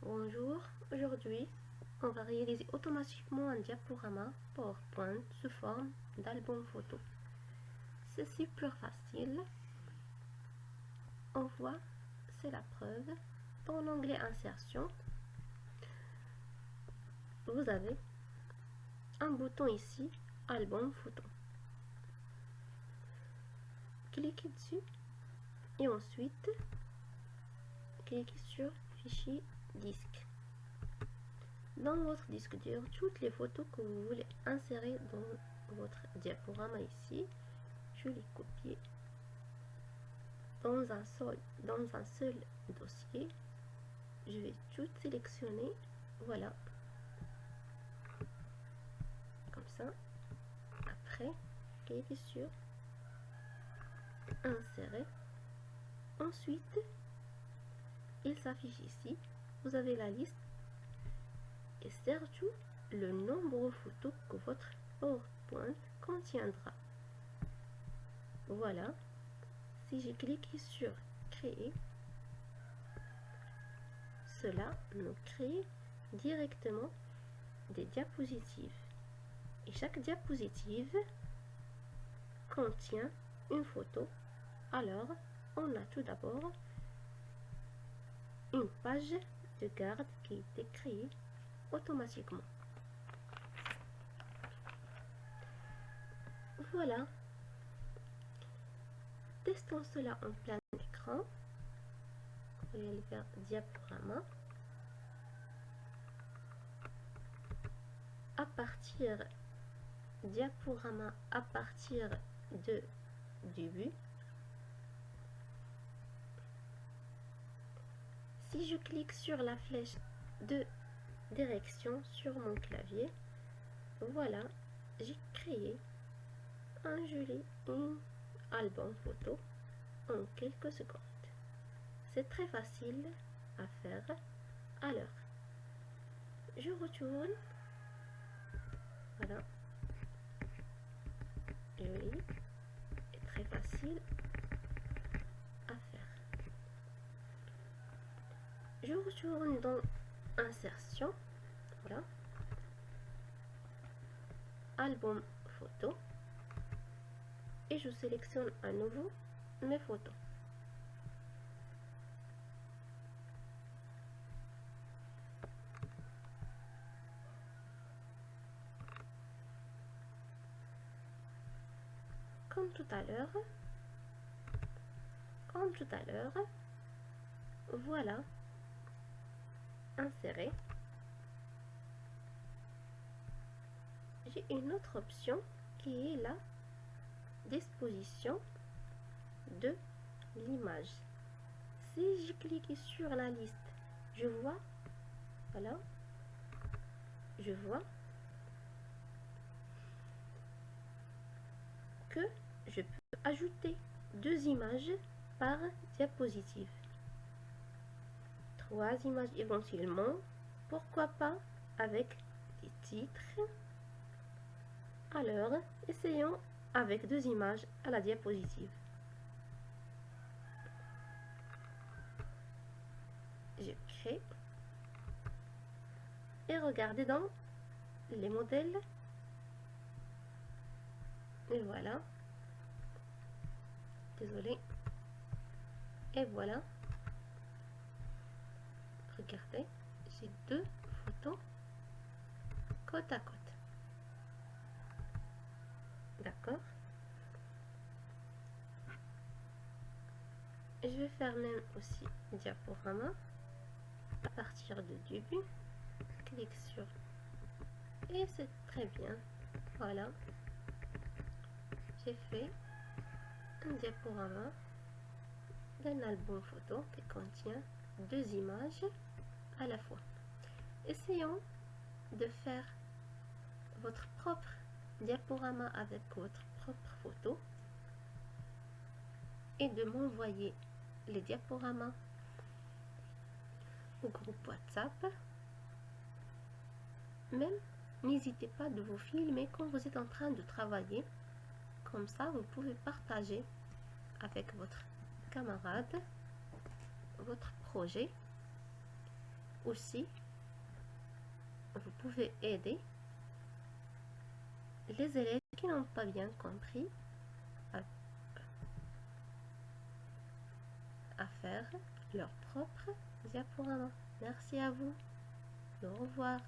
Bonjour, aujourd'hui on va réaliser automatiquement un diaporama PowerPoint sous forme d'album photo. C'est super facile. On voit, c'est la preuve. Dans l'onglet insertion, vous avez un bouton ici, album photo. Cliquez dessus et ensuite cliquez sur fichier disque. Dans votre disque dur, toutes les photos que vous voulez insérer dans votre diaporama ici, je les copie dans un seul dossier. Je vais tout sélectionner, voilà, comme ça. Après, cliquez sur insérer. Ensuite, il s'affiche ici, vous avez la liste et surtout le nombre de photos que votre PowerPoint contiendra. Voilà, si j'ai cliqué sur créer, cela nous crée directement des diapositives. Et chaque diapositive contient une photo. Alors, on a tout d'abord une page de garde qui a été créée automatiquement. Voilà. Testons cela en plein écran. Vous allez faire diaporama. Diaporama à partir de début. Si je clique sur la flèche de direction sur mon clavier, voilà, j'ai créé un joli album photo en quelques secondes. C'est très facile à faire. Alors, je retourne. Voilà. Joli et très facile à faire. Je retourne dans insertion. Voilà. Album photo. Et je sélectionne à nouveau mes photos. Comme tout à l'heure, voilà, insérer. J'ai une autre option qui est la disposition de l'image. Si je clique sur la liste, je vois, voilà, je vois que je peux ajouter 2 images par diapositive, 3 images éventuellement, pourquoi pas avec des titres. Alors, essayons avec 2 images à la diapositive. Je crée et regardez dans les modèles. Et voilà. Désolé. Et voilà. Regardez, j'ai 2 photos côte à côte. D'accord. Je vais faire même aussi diaporama à partir du début. Clique sur et c'est très bien. Voilà. J'ai fait un diaporama d'un album photo qui contient 2 images à la fois. Essayons de faire votre propre diaporama avec votre propre photo et de m'envoyer les diaporamas au groupe WhatsApp. Même, n'hésitez pas de vous filmer quand vous êtes en train de travailler. Comme ça, vous pouvez partager avec votre camarade votre projet aussi, vous pouvez aider les élèves qui n'ont pas bien compris à faire leur propre diaporama. Merci à vous et au revoir.